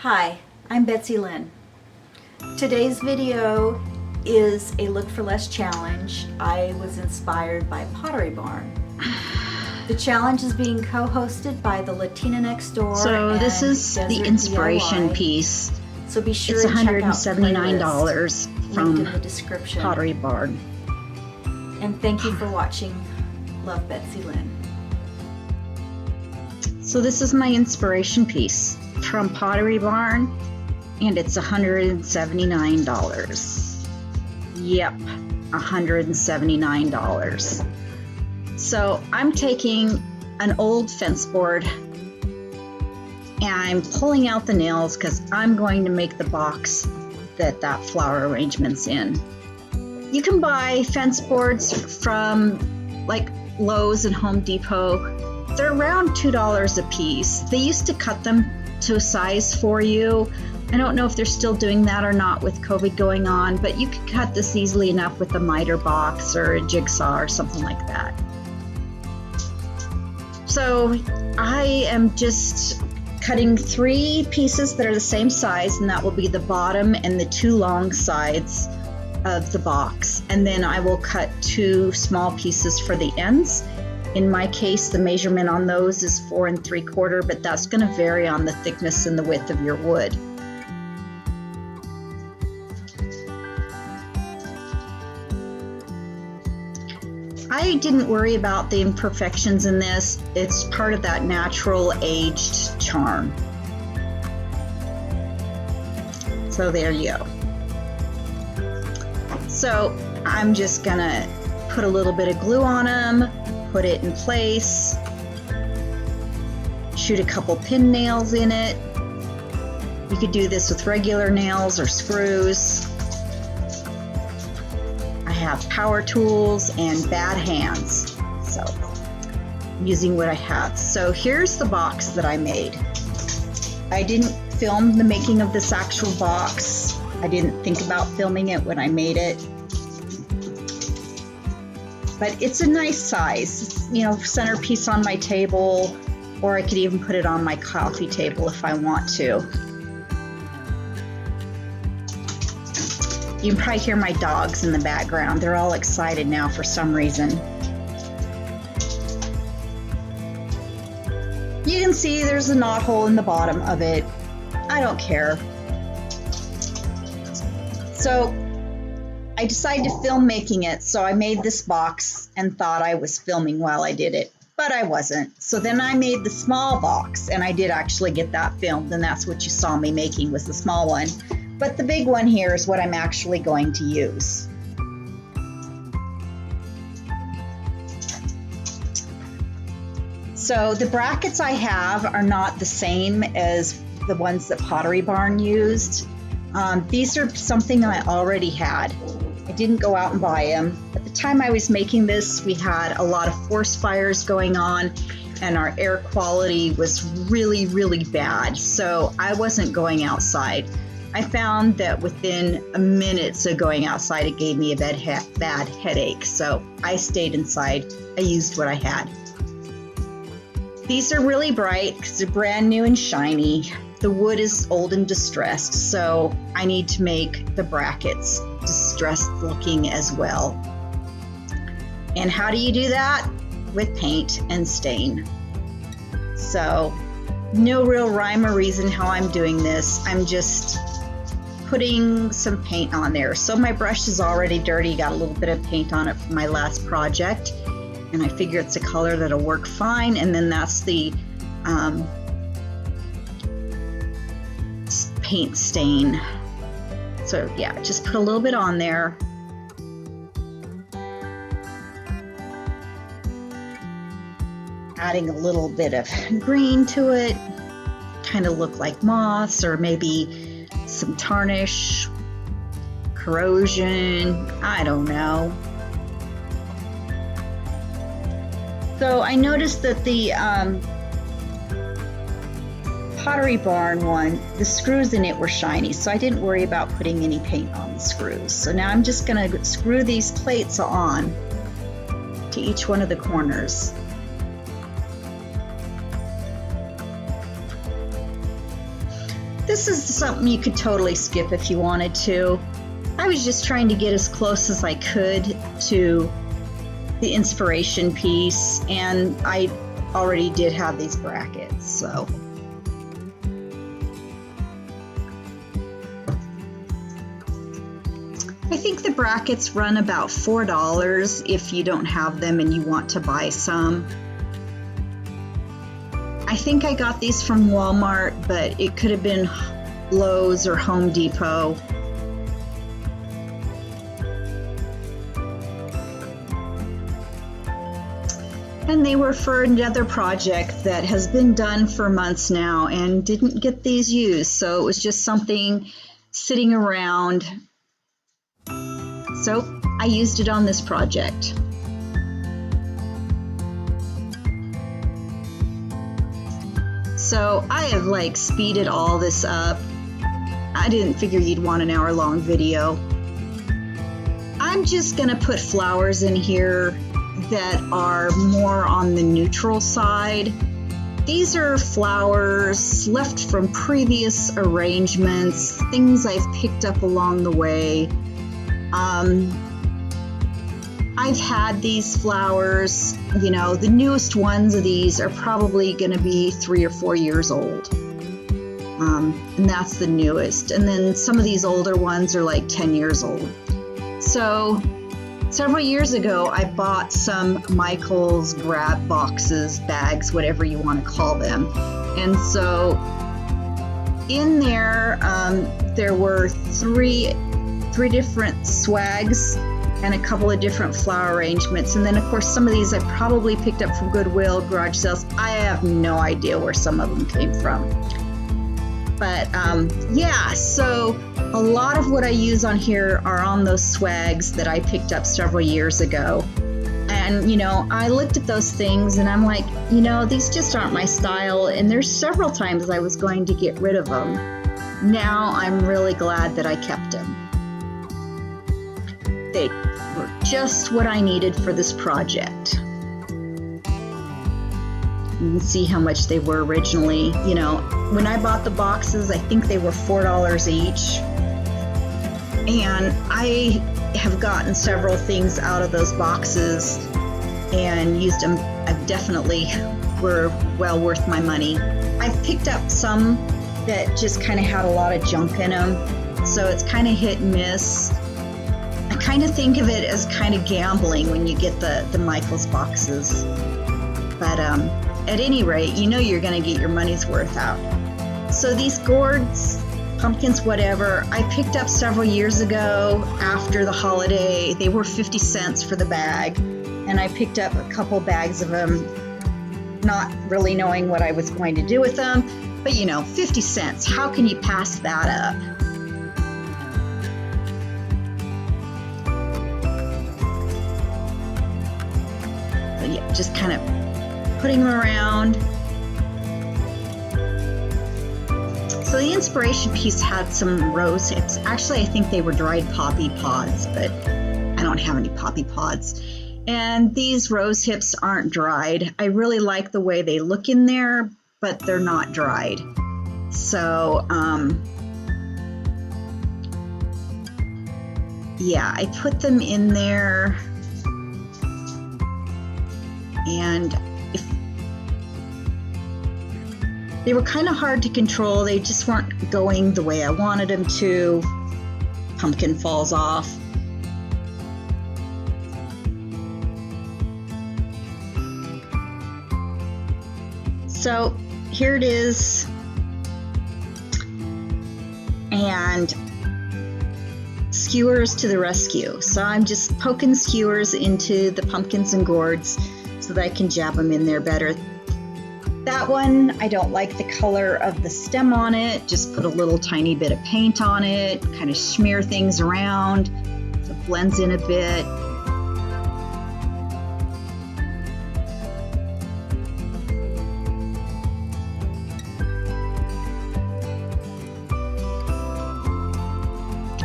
Hi, I'm Betsy Lynn. Today's video is a Look for Less challenge. I was inspired by Pottery Barn. The challenge is being co-hosted by the Latina Next Door. So this is Desert the inspiration DIY. piece. So be sure It's to check out $179 linked from in the description. Pottery Barn. And thank you for watching. Love, Betsy Lynn. So this is my inspiration piece from Pottery Barn, and it's $179. Yep, $179. So I'm taking an old fence board and I'm pulling out the nails because I'm going to make the box that flower arrangement's in. You can buy fence boards from like Lowe's and Home Depot. They're around $2 a piece. They used to cut them to a size for you. I don't know if they're still doing that or not with COVID going on, but you can cut this easily enough with a miter box or a jigsaw or something like that. So I am just cutting 3 pieces that are the same size, and that will be the bottom and the 2 long sides of the box. And then I will cut 2 small pieces for the ends. In my case, the measurement on those is 4 3/4, but that's going to vary on the thickness and the width of your wood. I didn't worry about the imperfections in this. It's part of that natural aged charm. So there you go. So I'm just gonna put a little bit of glue on them, put it in place, shoot a couple pin nails in it. You could do this with regular nails or screws. I have power tools and bad hands, so I'm using what I have. So here's the box that I made. I didn't film the making of this actual box. I didn't think about filming it when I made it. But it's a nice size, you know, centerpiece on my table, or I could even put it on my coffee table if I want to. You can probably hear my dogs in the background. They're all excited now for some reason. You can see there's a knot hole in the bottom of it. I don't care. So I decided to film making it, so I made this box and thought I was filming while I did it, but I wasn't. So then I made the small box, and I did actually get that filmed, and that's what you saw me making, was the small one. But the big one here is what I'm actually going to use. So the brackets I have are not the same as the ones that Pottery Barn used. These are something I already had. I didn't go out and buy them. At the time I was making this, we had a lot of forest fires going on, and our air quality was really, really bad. So I wasn't going outside. I found that within minutes of going outside, it gave me a bad headache. So I stayed inside. I used what I had. These are really bright because they're brand new and shiny. The wood is old and distressed, so I need to make the brackets distressed looking as well. And how do you do that? With paint and stain. So no real rhyme or reason how I'm doing this. I'm just putting some paint on there. So my brush is already dirty, got a little bit of paint on it from my last project, and I figure it's a color that'll work fine. And then that's the paint stain. So yeah, just put a little bit on there. Adding a little bit of green to it, kind of look like moss, or maybe some tarnish, corrosion, I don't know. So I noticed that the Pottery Barn one, the screws in it were shiny, so I didn't worry about putting any paint on the screws. So now I'm just gonna screw these plates on to each one of the corners. This is something you could totally skip if you wanted to. I was just trying to get as close as I could to the inspiration piece, and I already did have these brackets, so. I think the brackets run about $4 if you don't have them and you want to buy some. I think I got these from Walmart, but it could have been Lowe's or Home Depot. And they were for another project that has been done for months now and didn't get these used. So it was just something sitting around. So I used it on this project. So I have like speeded all this up. I didn't figure you'd want an hour-long video. I'm just gonna put flowers in here that are more on the neutral side. These are flowers left from previous arrangements, things I've picked up along the way. I've had these flowers, you know, the newest ones of these are probably going to be 3 or 4 years old. And that's the newest. And then some of these older ones are like 10 years old. So several years ago, I bought some Michaels grab boxes, bags, whatever you want to call them. And so in there, there were three different swags and a couple of different flower arrangements. And then of course, some of these I probably picked up from Goodwill, garage sales. I have no idea where some of them came from. But yeah, so a lot of what I use on here are on those swags that I picked up several years ago. And, you know, I looked at those things and I'm like, you know, these just aren't my style. And there's several times I was going to get rid of them. Now I'm really glad that I kept them. They were just what I needed for this project. You can see how much they were originally. You know, when I bought the boxes, I think they were $4 each. And I have gotten several things out of those boxes and used them. I've definitely were well worth my money. I've picked up some that just kind of had a lot of junk in them. So it's kind of hit and miss. I kind of think of it as kind of gambling when you get the Michaels boxes. But at any rate, you know you're going to get your money's worth out. So these gourds, pumpkins, whatever, I picked up several years ago after the holiday. They were 50 cents for the bag. And I picked up a couple bags of them, not really knowing what I was going to do with them. But you know, 50 cents, how can you pass that up? So yeah, just kind of putting them around. So the inspiration piece had some rose hips. Actually, I think they were dried poppy pods, but I don't have any poppy pods. And these rose hips aren't dried. I really like the way they look in there, but they're not dried. So, yeah, I put them in there. And they were kind of hard to control. They just weren't going the way I wanted them to. Pumpkin falls off. So here it is. And skewers to the rescue. So I'm just poking skewers into the pumpkins and gourds so that I can jab them in there better. That one, I don't like the color of the stem on it. Just put a little tiny bit of paint on it, kind of smear things around so it blends in a bit.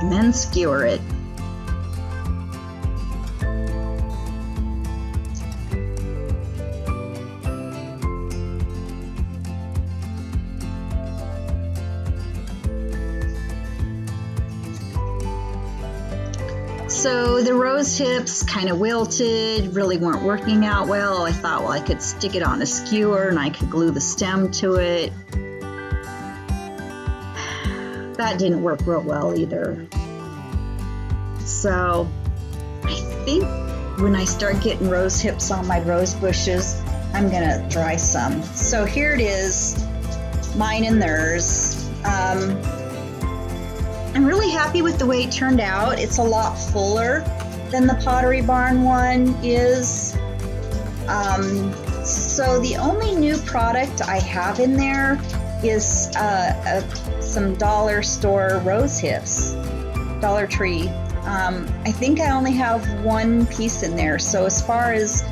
And then skewer it. So the rose hips kind of wilted, really weren't working out well. I thought, well, I could stick it on a skewer and I could glue the stem to it. That didn't work real well either. So I think when I start getting rose hips on my rose bushes, I'm gonna try some. So here it is, mine and theirs. I'm really happy with the way it turned out. It's a lot fuller than the Pottery Barn one is. So the only new product I have in there is some dollar store rose hips, Dollar Tree. I think I only have one piece in there. So as far as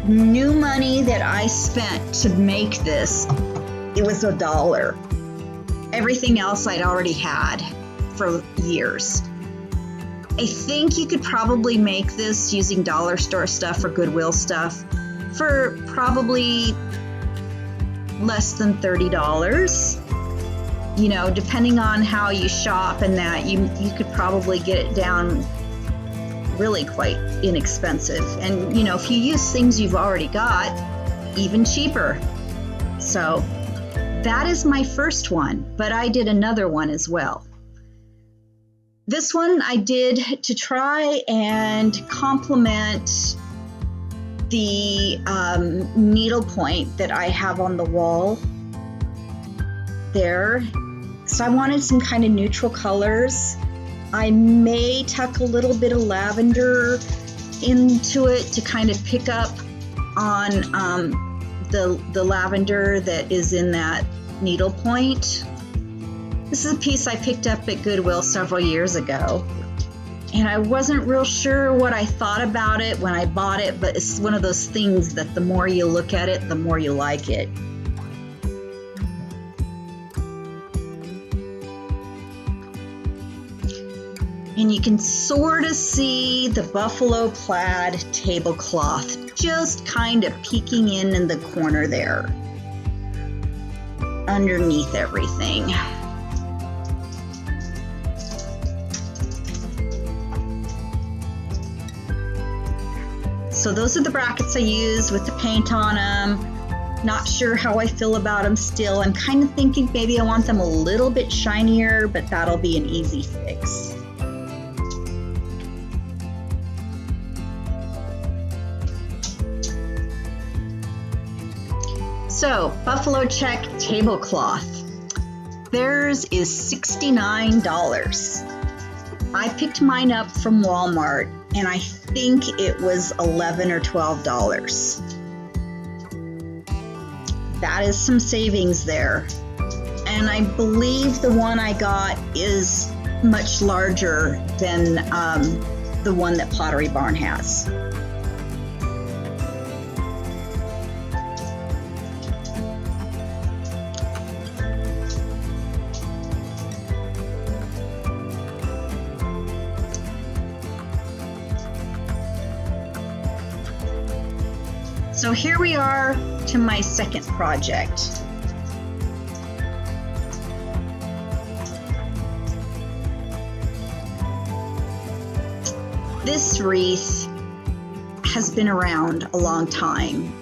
new money that I spent to make this, it was $1. Everything else I'd already had for years. I think you could probably make this using dollar store stuff or Goodwill stuff for probably less than $30. You know, depending on how you shop and that, you could probably get it down really quite inexpensive. And you know, if you use things you've already got, even cheaper. So that is my first one, but I did another one as well. This one I did to try and complement the needlepoint that I have on the wall there. So I wanted some kind of neutral colors. I may tuck a little bit of lavender into it to kind of pick up on the lavender that is in that needlepoint. This is a piece I picked up at Goodwill several years ago, and I wasn't real sure what I thought about it when I bought it, but it's one of those things that the more you look at it, the more you like it. And you can sort of see the buffalo plaid tablecloth just kind of peeking in the corner there, underneath everything. So those are the brackets I used with the paint on them. Not sure how I feel about them still. I'm kind of thinking maybe I want them a little bit shinier, but that'll be an easy fix. So, Buffalo Check tablecloth. Theirs is $69. I picked mine up from Walmart, and I think it was $11 or $12. That is some savings there. And I believe the one I got is much larger than the one that Pottery Barn has. So here we are to my second project. This wreath has been around a long time.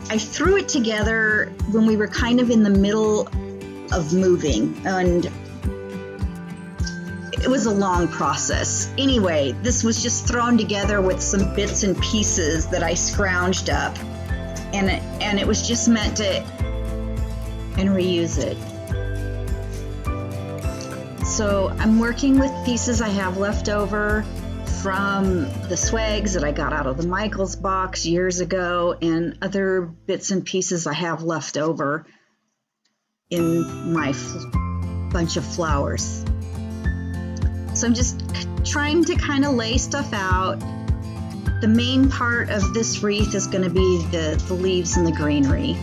I threw it together when we were kind of in the middle of moving, and it was a long process. Anyway, this was just thrown together with some bits and pieces that I scrounged up, and it was just meant to and reuse it. So I'm working with pieces I have left over from the swags that I got out of the Michaels box years ago, and other bits and pieces I have left over in my bunch of flowers. So I'm just trying to kind of lay stuff out. The main part of this wreath is going to be the leaves and the greenery.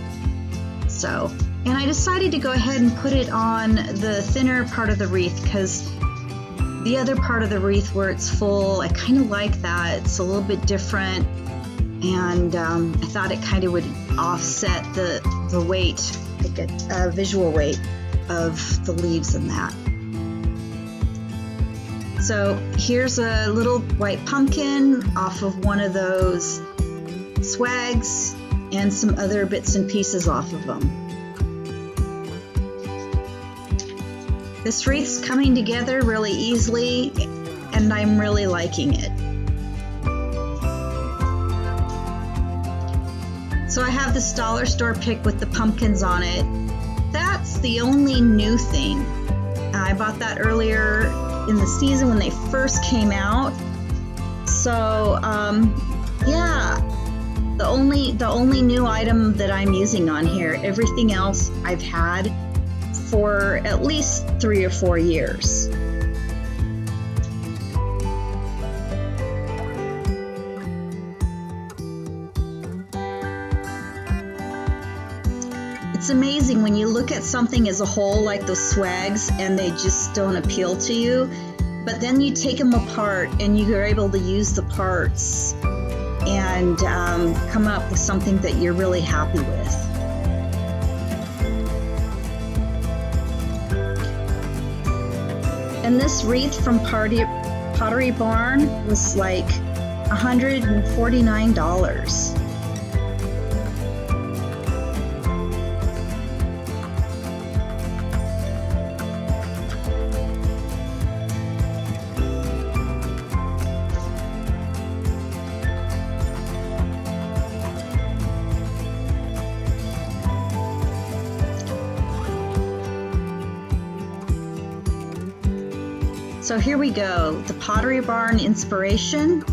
So, and I decided to go ahead and put it on the thinner part of the wreath because the other part of the wreath where it's full, I kind of like that. It's a little bit different, and I thought it kind of would offset the weight, like a visual weight of the leaves in that. So here's a little white pumpkin off of one of those swags and some other bits and pieces off of them. This wreath's coming together really easily, and I'm really liking it. So I have this dollar store pick with the pumpkins on it. That's the only new thing. I bought that earlier in the season when they first came out. So yeah, the only new item that I'm using on here. Everything else I've had for at least 3 or 4 years. It's amazing when you look at something as a whole, like those swags, and they just don't appeal to you. But then you take them apart and you're able to use the parts and come up with something that you're really happy with. And this wreath from Pottery Barn was like $149. So here we go, the Pottery Barn Inspiration.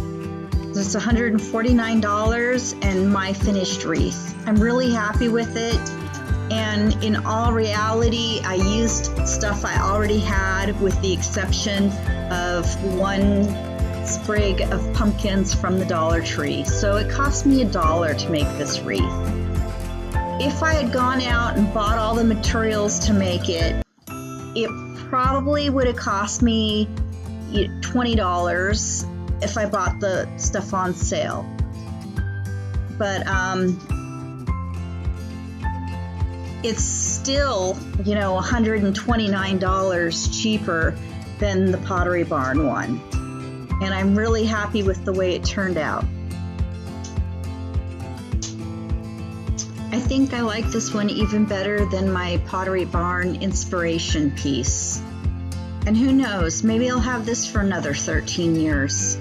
It's $149 and my finished wreath. I'm really happy with it. And in all reality, I used stuff I already had with the exception of one sprig of pumpkins from the Dollar Tree. So it cost me $1 to make this wreath. If I had gone out and bought all the materials to make it, it probably would have cost me $20 if I bought the stuff on sale. But it's still, $129 cheaper than the Pottery Barn one. And I'm really happy with the way it turned out. I think I like this one even better than my Pottery Barn Inspiration piece. And who knows, maybe I'll have this for another 13 years.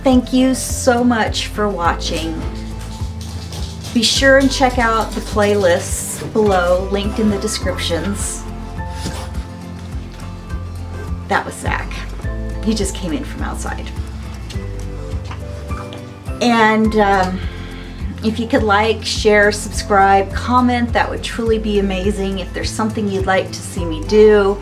Thank you so much for watching. Be sure and check out the playlists below, linked in the descriptions. That was Zach. He just came in from outside. And if you could like, share, subscribe, comment, that would truly be amazing. If there's something you'd like to see me do,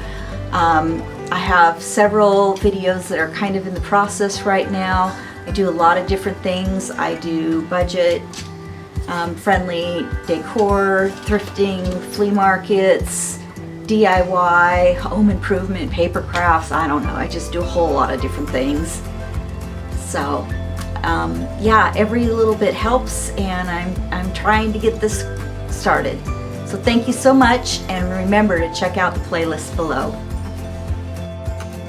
I have several videos that are kind of in the process right now. I do a lot of different things. I do budget friendly decor, thrifting, flea markets, DIY, home improvement, paper crafts. I don't know. I just do a whole lot of different things. So yeah, every little bit helps, and I'm trying to get this started. So thank you so much, and remember to check out the playlist below.